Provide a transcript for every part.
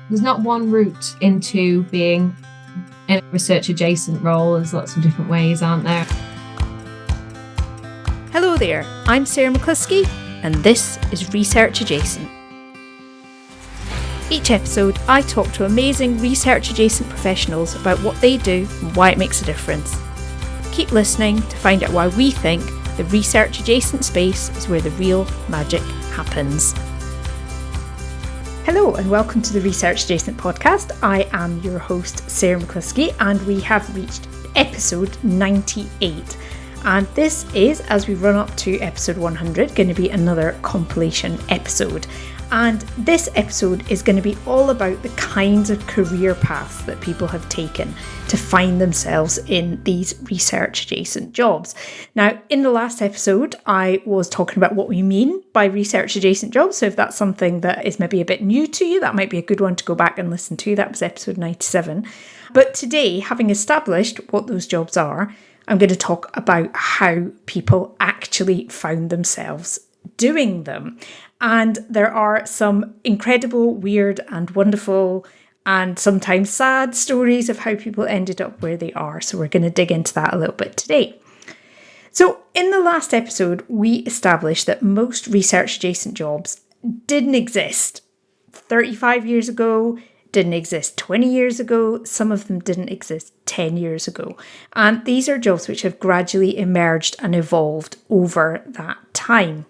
There's not one route into being in a research adjacent role. There's lots of different ways, aren't there? Hello there, I'm Sarah McCluskey and this is Research Adjacent. Each episode I talk to amazing research adjacent professionals about what they do and why it makes a difference. Keep listening to find out why we think the research adjacent space is where the real magic happens. Hello and welcome to the Research Adjacent podcast. I am your host Sarah McCluskey and we have reached episode 98. And this is, as we run up to episode 100, going to be another compilation episode. And this episode is going to be all about the kinds of career paths that people have taken to find themselves in these research adjacent jobs. Now, in the last episode, I was talking about what we mean by research adjacent jobs. So if that's something that is maybe a bit new to you, that might be a good one to go back and listen to. That was episode 97. But today, having established what those jobs are, I'm going to talk about how people actually found themselves doing them. And there are some incredible, weird and wonderful and sometimes sad stories of how people ended up where they are. So we're going to dig into that a little bit today. So in the last episode, we established that most research adjacent jobs didn't exist 35 years ago, didn't exist 20 years ago, some of them didn't exist 10 years ago. And these are jobs which have gradually emerged and evolved over that time.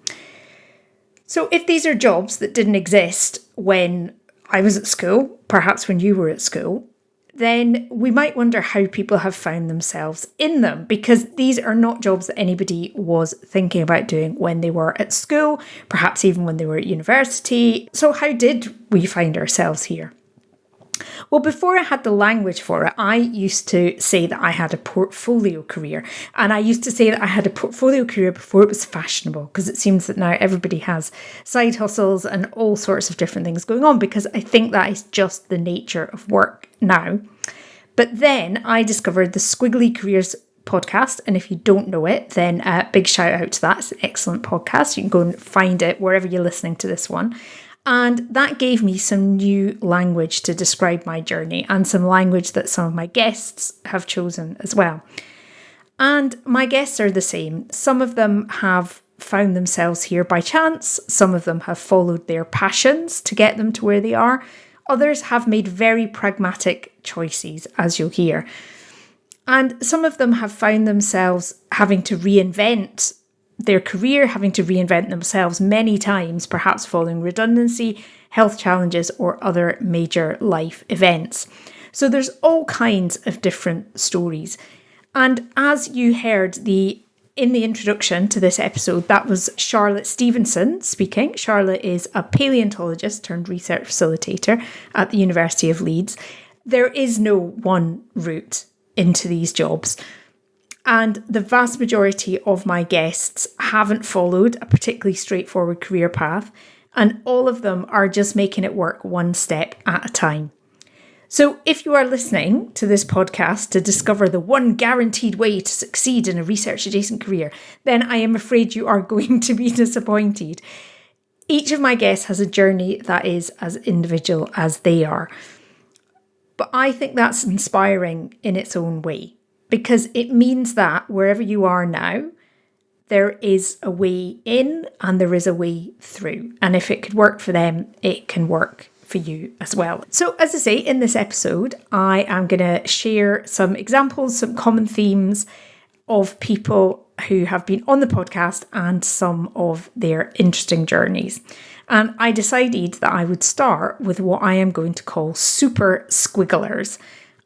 So if these are jobs that didn't exist when I was at school, perhaps when you were at school, then we might wonder how people have found themselves in them, because these are not jobs that anybody was thinking about doing when they were at school, perhaps even when they were at university. So how did we find ourselves here? Well, before I had the language for it, I used to say that I had a portfolio career. And I used to say that I had a portfolio career before it was fashionable, because it seems that now everybody has side hustles and all sorts of different things going on, because I think that is just the nature of work now. But then I discovered the Squiggly Careers podcast. And if you don't know it, then big shout out to that. It's an excellent podcast. You can go and find it wherever you're listening to this one. And that gave me some new language to describe my journey, and some language that some of my guests have chosen as well. And my guests are the same. Some of them have found themselves here by chance. Some of them have followed their passions to get them to where they are. Others have made very pragmatic choices, as you'll hear. And some of them have found themselves having to reinvent their career, having to reinvent themselves many times, perhaps following redundancy, health challenges, or other major life events. So there's all kinds of different stories. And as you heard in the introduction to this episode, that was Charlotte Stevenson speaking. Charlotte is a paleontologist turned research facilitator at the University of Leeds. There is no one route into these jobs. And the vast majority of my guests haven't followed a particularly straightforward career path, and all of them are just making it work one step at a time. So if you are listening to this podcast to discover the one guaranteed way to succeed in a research adjacent career, then I am afraid you are going to be disappointed. Each of my guests has a journey that is as individual as they are. But I think that's inspiring in its own way, because it means that wherever you are now, there is a way in and there is a way through. And if it could work for them, it can work for you as well. So as I say, in this episode, I am going to share some examples, some common themes of people who have been on the podcast and some of their interesting journeys. And I decided that I would start with what I am going to call super squigglers.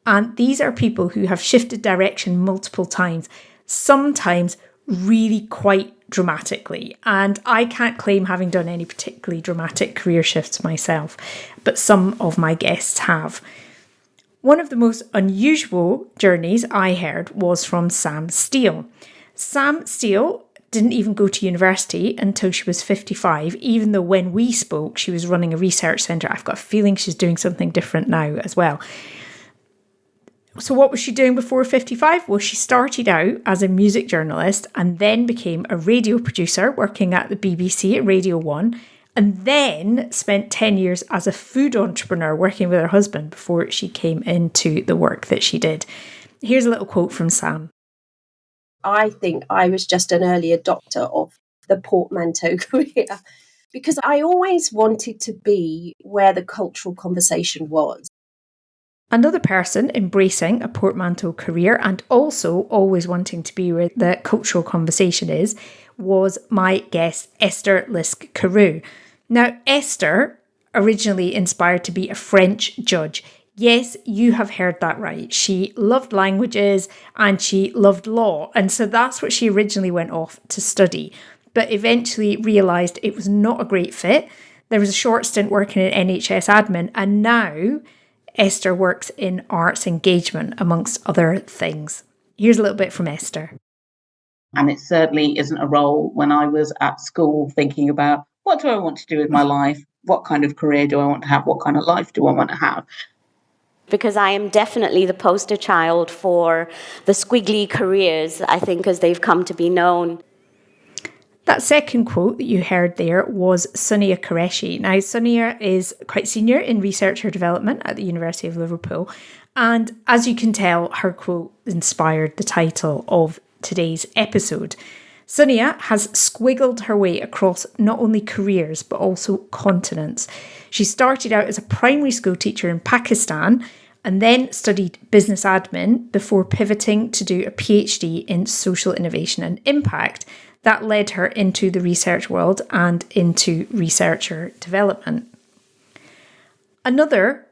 And these are people who have shifted direction multiple times, sometimes really quite dramatically. And I can't claim having done any particularly dramatic career shifts myself, but some of my guests have. One of the most unusual journeys I heard was from Sam Steele. Sam Steele didn't even go to university until she was 55, even though when we spoke, she was running a research centre. I've got a feeling she's doing something different now as well. So what was she doing before 55? Well, she started out as a music journalist and then became a radio producer working at the BBC at Radio 1 and then spent 10 years as a food entrepreneur working with her husband before she came into the work that she did. Here's a little quote from Sam. I think I was just an early adopter of the portmanteau career because I always wanted to be where the cultural conversation was. Another person embracing a portmanteau career and also always wanting to be where the cultural conversation is was my guest, Esther Lisk-Carew. Now, Esther originally inspired to be a French judge. Yes, you have heard that right. She loved languages and she loved law. And so that's what she originally went off to study, but eventually realised it was not a great fit. There was a short stint working in NHS admin, and now Esther works in arts engagement, amongst other things. Here's a little bit from Esther. And it certainly isn't a role when I was at school thinking about, what do I want to do with my life? What kind of career do I want to have? What kind of life do I want to have? Because I am definitely the poster child for the squiggly careers, I think, as they've come to be known. That second quote that you heard there was Sonia Qureshi. Now, Sonia is quite senior in research or development at the University of Liverpool. And as you can tell, her quote inspired the title of today's episode. Sonia has squiggled her way across not only careers, but also continents. She started out as a primary school teacher in Pakistan and then studied business admin before pivoting to do a PhD in social innovation and impact. That led her into the research world and into researcher development. Another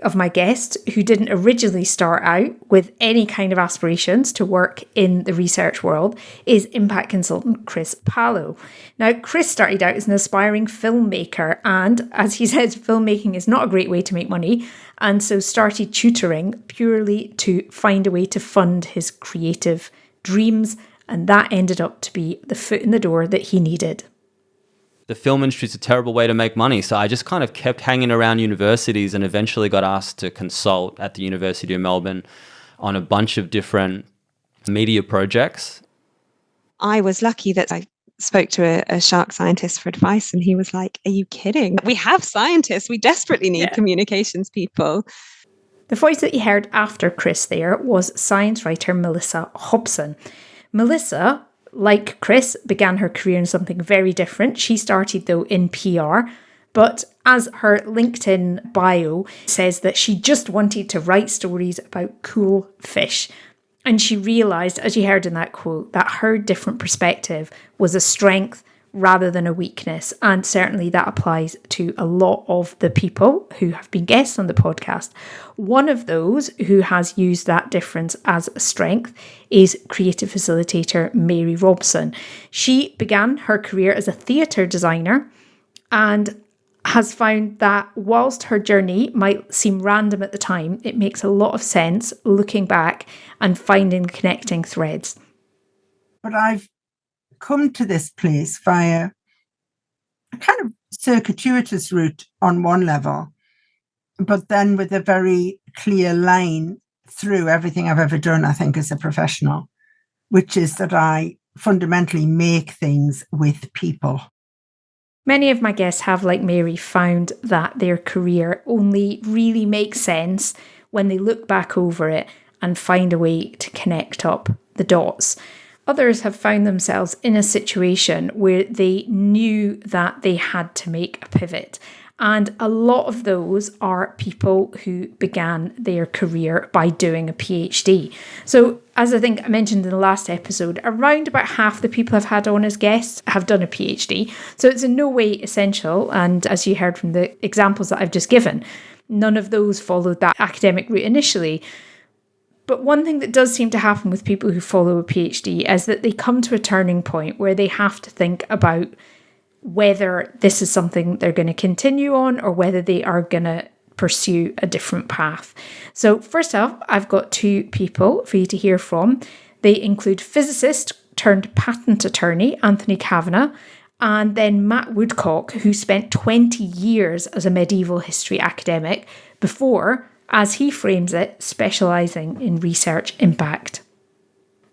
of my guests who didn't originally start out with any kind of aspirations to work in the research world is impact consultant Chris Pallow. Now, Chris started out as an aspiring filmmaker, and as he says, filmmaking is not a great way to make money, and so started tutoring purely to find a way to fund his creative dreams, and that ended up to be the foot in the door that he needed. The film industry is a terrible way to make money. So I just kind of kept hanging around universities and eventually got asked to consult at the University of Melbourne on a bunch of different media projects. I was lucky that I spoke to a shark scientist for advice, and he was like, "Are you kidding? We have scientists. We desperately need communications people." The voice that you heard after Chris there was science writer Melissa Hobson. Melissa, like Chris, began her career in something very different. She started, though, in PR, but as her LinkedIn bio says, that she just wanted to write stories about cool fish. And she realised, as you heard in that quote, that her different perspective was a strength rather than a weakness. And certainly that applies to a lot of the people who have been guests on the podcast. One of those who has used that difference as a strength is creative facilitator Mary Robson. She began her career as a theatre designer and has found that whilst her journey might seem random at the time, it makes a lot of sense looking back and finding connecting threads. But I've come to this place via a kind of circuitous route on one level, but then with a very clear line through everything I've ever done, I think, as a professional, which is that I fundamentally make things with people. Many of my guests have, like Mary, found that their career only really makes sense when they look back over it and find a way to connect up the dots. Others have found themselves in a situation where they knew that they had to make a pivot. And a lot of those are people who began their career by doing a PhD. So, as I think I mentioned in the last episode, around about half the people I've had on as guests have done a PhD. So it's in no way essential. And as you heard from the examples that I've just given, none of those followed that academic route initially. But one thing that does seem to happen with people who follow a PhD is that they come to a turning point where they have to think about whether this is something they're going to continue on or whether they are going to pursue a different path. So first off, I've got two people for you to hear from. They include physicist turned patent attorney Anthony Kavanagh, and then Matt Woodcock, who spent 20 years as a medieval history academic before, as he frames it, specialising in research impact.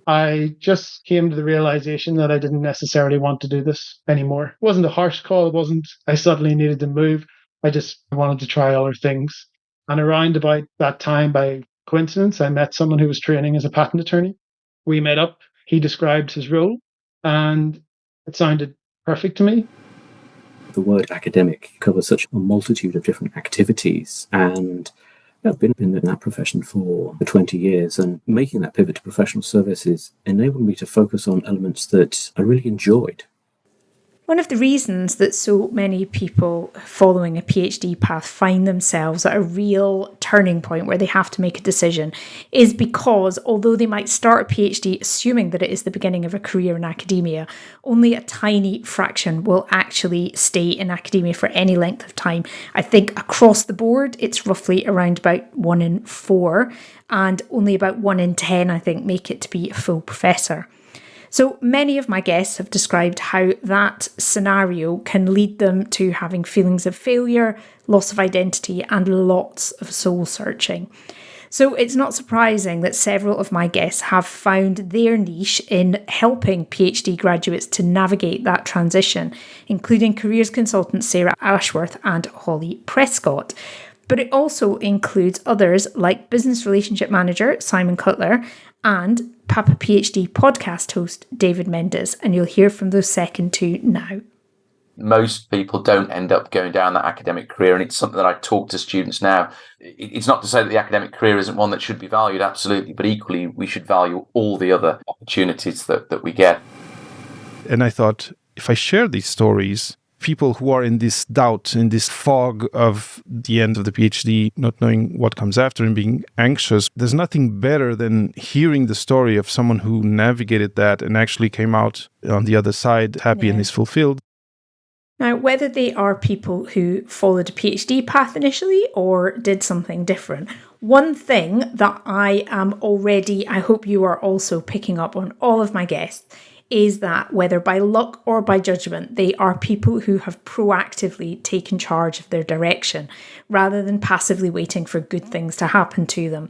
I just came to the realization that I didn't necessarily want to do this anymore. It wasn't a harsh call. It wasn't, I suddenly needed to move. I just wanted to try other things. And around about that time, by coincidence, I met someone who was training as a patent attorney. We met up. He described his role, and it sounded perfect to me. The word academic covers such a multitude of different activities, and I've been in that profession for 20 years, and making that pivot to professional services enabled me to focus on elements that I really enjoyed. One of the reasons that so many people following a PhD path find themselves at a real turning point where they have to make a decision is because although they might start a PhD assuming that it is the beginning of a career in academia, only a tiny fraction will actually stay in academia for any length of time. I think across the board, it's roughly around about 1 in 4, and only about 1 in 10, I think, make it to be a full professor. So many of my guests have described how that scenario can lead them to having feelings of failure, loss of identity, and lots of soul searching. So it's not surprising that several of my guests have found their niche in helping PhD graduates to navigate that transition, including careers consultant Sarah Ashworth and Holly Prescott. But it also includes others like business relationship manager Simon Cutler and Papa PhD podcast host David Mendes, and you'll hear from those second two now. Most people don't end up going down that academic career, and it's something that I talk to students now. It's not to say that the academic career isn't one that should be valued, absolutely, but equally we should value all the other opportunities that we get. And I thought, if I share these stories, people who are in this doubt, in this fog of the end of the PhD, not knowing what comes after and being anxious, there's nothing better than hearing the story of someone who navigated that and actually came out on the other side happy and is fulfilled. Now, whether they are people who followed a PhD path initially or did something different, one thing that I hope you are also picking up on all of my guests, is that whether by luck or by judgment, they are people who have proactively taken charge of their direction rather than passively waiting for good things to happen to them.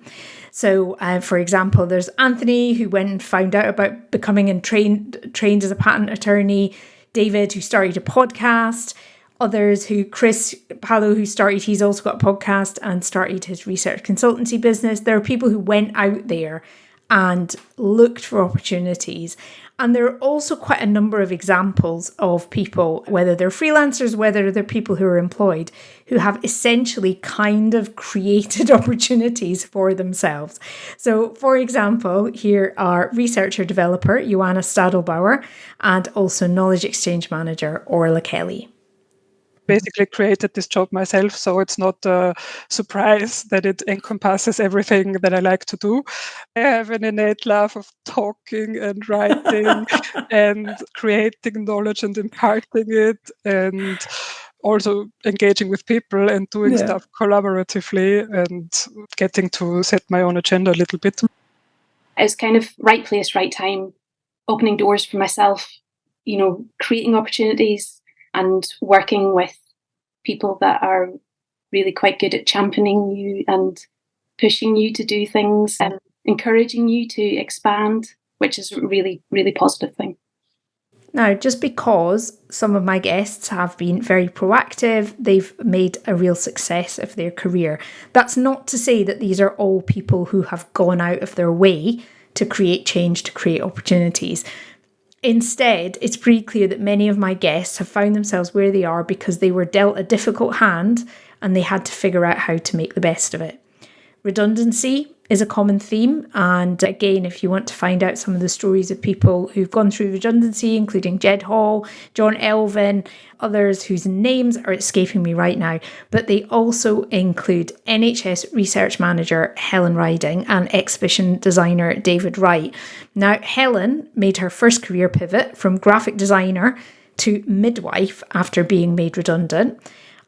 So, for example, there's Anthony who went and found out about becoming and trained as a patent attorney, David who started a podcast, others who, Chris Palo, he's also got a podcast and started his research consultancy business. There are people who went out there and looked for opportunities. And there are also quite a number of examples of people, whether they're freelancers, whether they're people who are employed, who have essentially kind of created opportunities for themselves. So, for example, here are researcher developer Joanna Stadelbauer and also knowledge exchange manager Orla Kelly. Basically created this job myself, so it's not a surprise that it encompasses everything that I like to do. I have an innate love of talking and writing and creating knowledge and imparting it, and also engaging with people and doing stuff collaboratively and getting to set my own agenda a little bit. It's kind of right place, right time, opening doors for myself, creating opportunities and working with people that are really quite good at championing you and pushing you to do things and encouraging you to expand, which is a really, really positive thing. Now, just because some of my guests have been very proactive, they've made a real success of their career. That's not to say that these are all people who have gone out of their way to create change, to create opportunities. Instead, it's pretty clear that many of my guests have found themselves where they are because they were dealt a difficult hand and they had to figure out how to make the best of it. Redundancy is a common theme, and again, if you want to find out some of the stories of people who've gone through redundancy, including Jed Hall, John Elvin, others whose names are escaping me right now, but they also include NHS research manager Helen Riding and exhibition designer David Wright. Now, Helen made her first career pivot from graphic designer to midwife after being made redundant,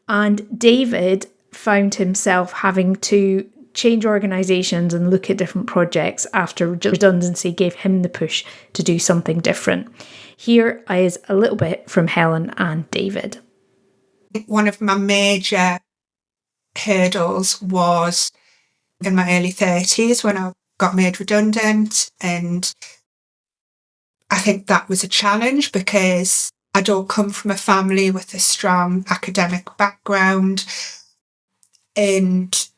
and David found himself having to change organisations and look at different projects after redundancy gave him the push to do something different. Here is a little bit from Helen and David. One of my major hurdles was in my early 30s when I got made redundant, and I think that was a challenge because I don't come from a family with a strong academic background, and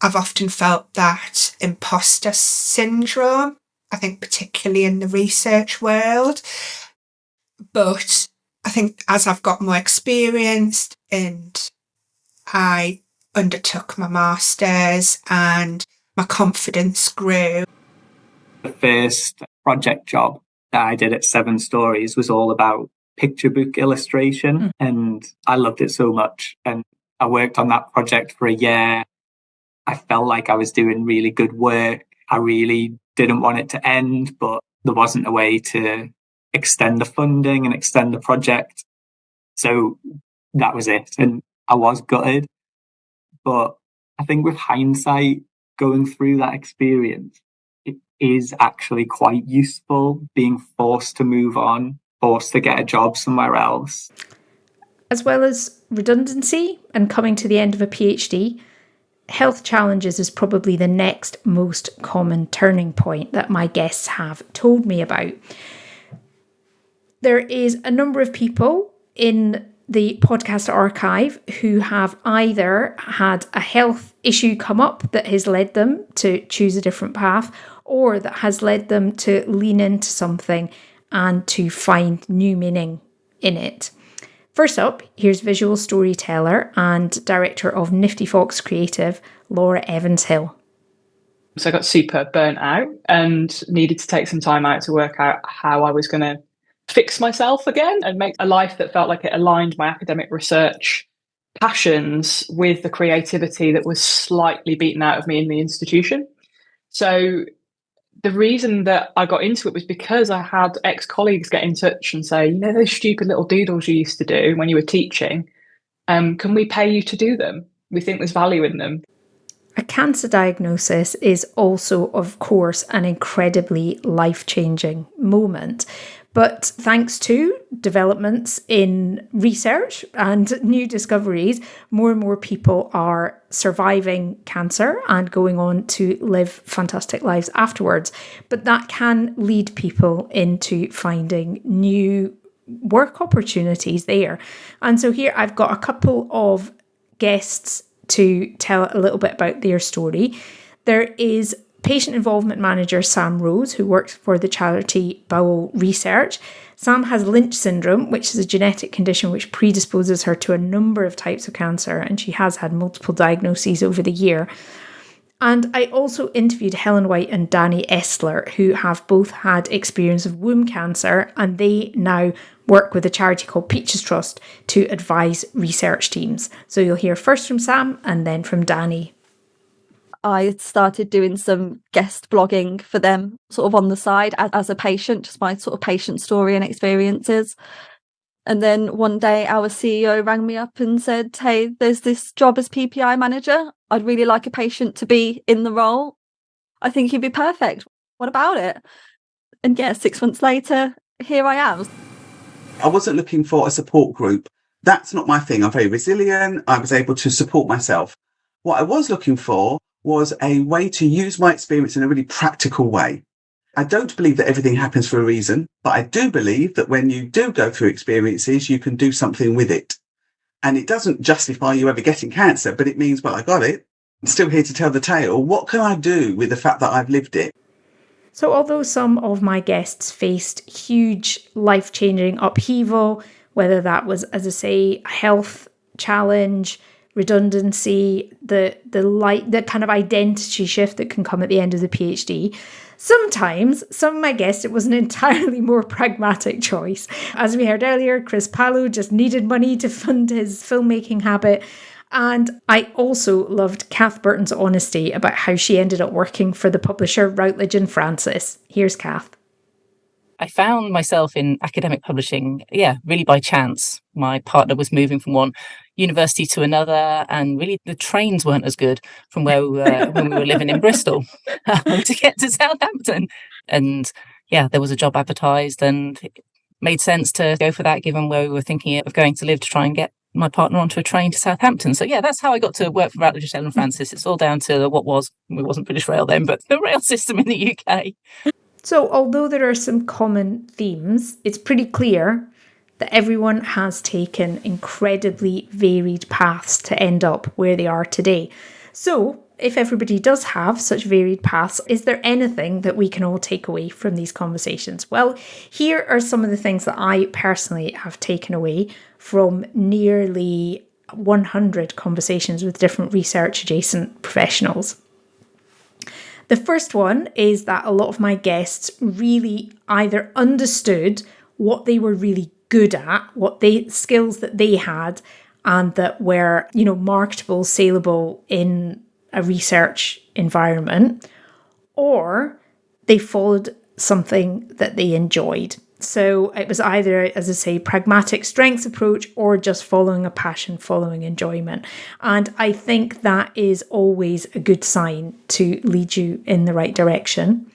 I've often felt that imposter syndrome, I think particularly in the research world. But I think as I've got more experienced and I undertook my master's and my confidence grew. The first project job that I did at 7 Stories was all about picture book illustration, and I loved it so much. And I worked on that project for a year. I felt like I was doing really good work. I really didn't want it to end, but there wasn't a way to extend the funding and extend the project. So that was it. And I was gutted. But I think with hindsight, going through that experience, it is actually quite useful being forced to move on, forced to get a job somewhere else. As well as redundancy and coming to the end of a PhD, health challenges is probably the next most common turning point that my guests have told me about. There is a number of people in the podcast archive who have either had a health issue come up that has led them to choose a different path, or that has led them to lean into something and to find new meaning in it. First up, here's visual storyteller and director of Nifty Fox Creative, Laura Evans-Hill. So I got super burnt out and needed to take some time out to work out how I was going to fix myself again and make a life that felt like it aligned my academic research passions with the creativity that was slightly beaten out of me in the institution. So the reason that I got into it was because I had ex-colleagues get in touch and say, you know, those stupid little doodles you used to do when you were teaching, can we pay you to do them? We think there's value in them. A cancer diagnosis is also, of course, an incredibly life-changing moment. But thanks to developments in research and new discoveries, more and more people are surviving cancer and going on to live fantastic lives afterwards. But that can lead people into finding new work opportunities there. And so here I've got a couple of guests to tell a little bit about their story. There is patient involvement manager Sam Rose, who works for the charity Bowel Research. Sam has Lynch syndrome, which is a genetic condition which predisposes her to a number of types of cancer, and she has had multiple diagnoses over the year. And I also interviewed Helen White and Danny Estler, who have both had experience of womb cancer, and they now work with a charity called Peaches Trust to advise research teams. So you'll hear first from Sam and then from Danny. I started doing some guest blogging for them sort of on the side as a patient, just my sort of patient story and experiences. And then one day our CEO rang me up and said, hey, there's this job as PPI manager. I'd really like a patient to be in the role. I think you'd be perfect. What about it? And yeah, 6 months later, here I am. I wasn't looking for a support group. That's not my thing. I'm very resilient. I was able to support myself. What I was looking for was a way to use my experience in a really practical way. I don't believe that everything happens for a reason, but I do believe that when you do go through experiences, you can do something with it. And it doesn't justify you ever getting cancer, but it means, well, I got it. I'm still here to tell the tale. What can I do with the fact that I've lived it? So although some of my guests faced huge life-changing upheaval, whether that was, as I say, a health challenge, redundancy, the kind of identity shift that can come at the end of the PhD. Sometimes, some of my guests, it was an entirely more pragmatic choice. As we heard earlier, Chris Pallow just needed money to fund his filmmaking habit. And I also loved Kath Burton's honesty about how she ended up working for the publisher Routledge and Francis. Here's Kath. I found myself in academic publishing, really by chance. My partner was moving from one university to another, and really the trains weren't as good from where we were when we were living in Bristol to get to Southampton. And there was a job advertised, and it made sense to go for that, given where we were thinking of going to live, to try and get my partner onto a train to Southampton. So that's how I got to work for Routledge and Francis. It's all down to it wasn't British Rail then, but the rail system in the UK. So, although there are some common themes, it's pretty clear that everyone has taken incredibly varied paths to end up where they are today. So, if everybody does have such varied paths, is there anything that we can all take away from these conversations? Well, here are some of the things that I personally have taken away from nearly 100 conversations with different research adjacent professionals. The first one is that a lot of my guests really either understood what they were really good at, skills that they had, and that were, marketable, saleable in a research environment, or they followed something that they enjoyed. So it was either, as I say, pragmatic strengths approach or just following a passion, following enjoyment. And I think that is always a good sign to lead you in the right direction.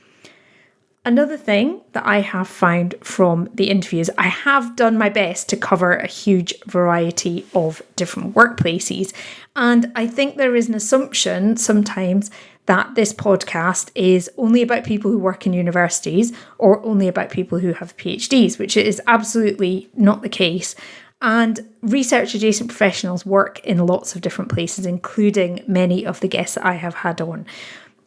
Another thing that I have found from the interviews, I have done my best to cover a huge variety of different workplaces. And I think there is an assumption sometimes that this podcast is only about people who work in universities or only about people who have PhDs, which is absolutely not the case. And research adjacent professionals work in lots of different places, including many of the guests that I have had on.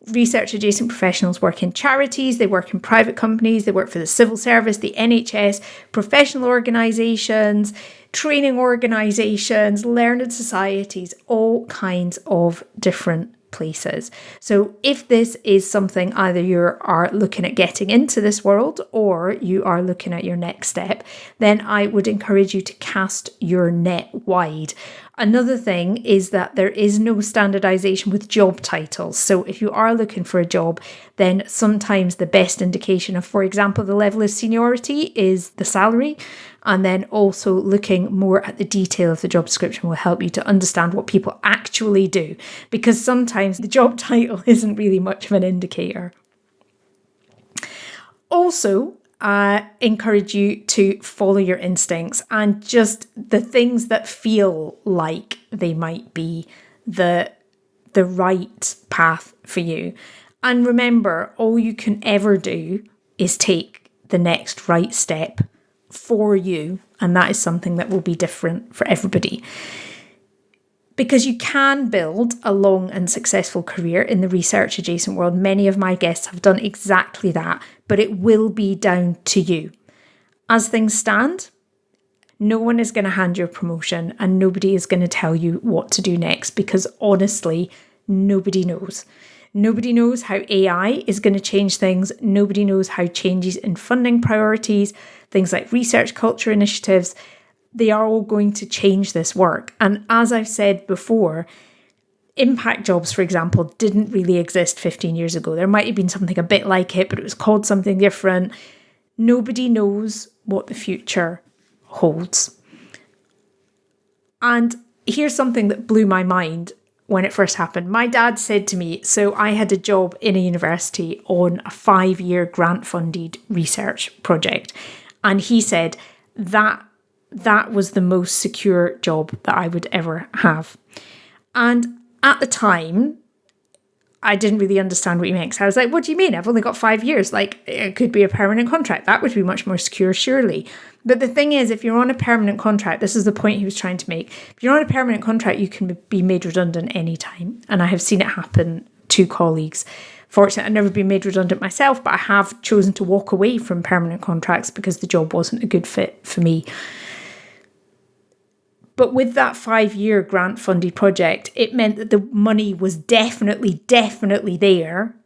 Research adjacent professionals work in charities, they work in private companies, they work for the civil service, the NHS, professional organisations, training organisations, learned societies, all kinds of different places. So if this is something either you are looking at getting into this world or you are looking at your next step, then I would encourage you to cast your net wide. Another thing is that there is no standardization with job titles. So if you are looking for a job, then sometimes the best indication of, for example, the level of seniority is the salary. And then also looking more at the detail of the job description will help you to understand what people actually do, because sometimes the job title isn't really much of an indicator. Also, encourage you to follow your instincts and just the things that feel like they might be the right path for you. And remember, all you can ever do is take the next right step for you, and that is something that will be different for everybody. Because you can build a long and successful career in the research adjacent world. Many of my guests have done exactly that, but it will be down to you. As things stand, no one is going to hand you a promotion and nobody is going to tell you what to do next, because honestly, nobody knows. Nobody knows how AI is going to change things. Nobody knows how changes in funding priorities, things like research culture initiatives, they are all going to change this work. And as I've said before, impact jobs, for example, didn't really exist 15 years ago. There might have been something a bit like it, but it was called something different. Nobody knows what the future holds. And here's something that blew my mind when it first happened. My dad said to me, so I had a job in a university on a 5-year grant-funded research project. And he said that was the most secure job that I would ever have. And at the time, I didn't really understand what he meant. So I was like, what do you mean? I've only got 5 years. Like, it could be a permanent contract. That would be much more secure, surely. But the thing is, if you're on a permanent contract, this is the point he was trying to make. If you're on a permanent contract, you can be made redundant anytime. And I have seen it happen to colleagues. Fortunately, I've never been made redundant myself, but I have chosen to walk away from permanent contracts because the job wasn't a good fit for me. But with that 5-year grant-funded project, it meant that the money was definitely there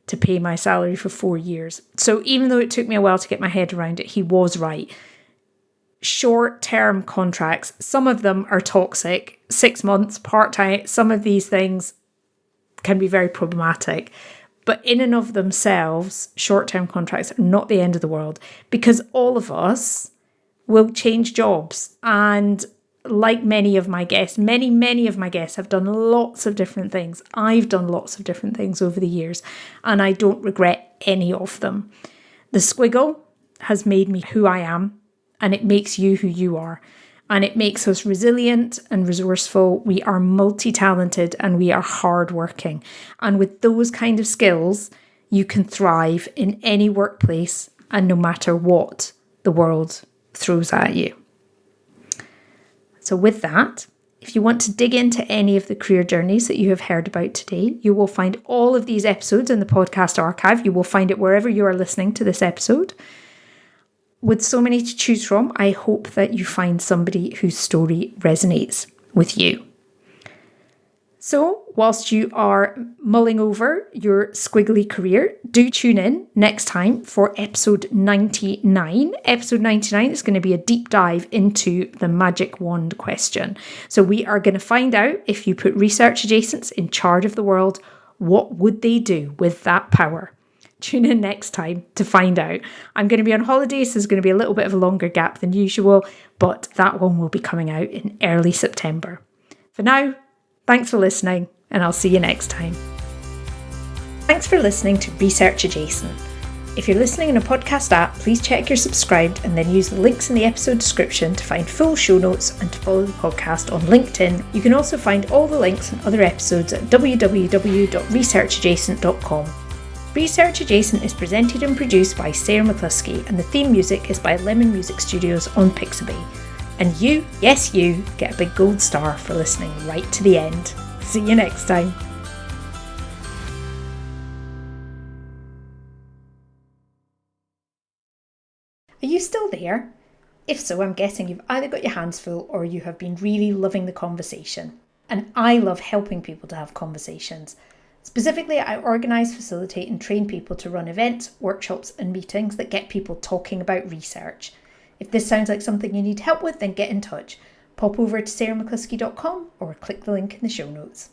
to pay my salary for 4 years. So even though it took me a while to get my head around it, he was right. Short-term contracts, some of them are toxic, 6 months, part-time, some of these things can be very problematic. But in and of themselves, short-term contracts are not the end of the world, because all of us will change jobs. And like many of my guests, many of my guests have done lots of different things. I've done lots of different things over the years, and I don't regret any of them. The squiggle has made me who I am, and it makes you who you are. And it makes us resilient and resourceful. We are multi-talented and we are hardworking. And with those kind of skills, you can thrive in any workplace and no matter what the world throws at you. So with that, if you want to dig into any of the career journeys that you have heard about today, you will find all of these episodes in the podcast archive. You will find it wherever you are listening to this episode. With so many to choose from, I hope that you find somebody whose story resonates with you. So, whilst you are mulling over your squiggly career, do tune in next time for episode 99. Episode 99 is going to be a deep dive into the magic wand question. So we are going to find out, if you put research adjacents in charge of the world, what would they do with that power? Tune in next time to find out. I'm going to be on holiday, so there's going to be a little bit of a longer gap than usual, but that one will be coming out in early September. For now, thanks for listening, and I'll see you next time. Thanks for listening to Research Adjacent. If you're listening in a podcast app, please check you're subscribed and then use the links in the episode description to find full show notes and to follow the podcast on LinkedIn. You can also find all the links and other episodes at www.researchadjacent.com. Research Adjacent is presented and produced by Sarah McCluskey, and the theme music is by Lemon Music Studios on Pixabay. And you, yes you, get a big gold star for listening right to the end. See you next time. Are you still there? If so, I'm guessing you've either got your hands full or you have been really loving the conversation. And I love helping people to have conversations. Specifically, I organise, facilitate and train people to run events, workshops and meetings that get people talking about research. If this sounds like something you need help with, then get in touch. Pop over to sarahmccluskey.com or click the link in the show notes.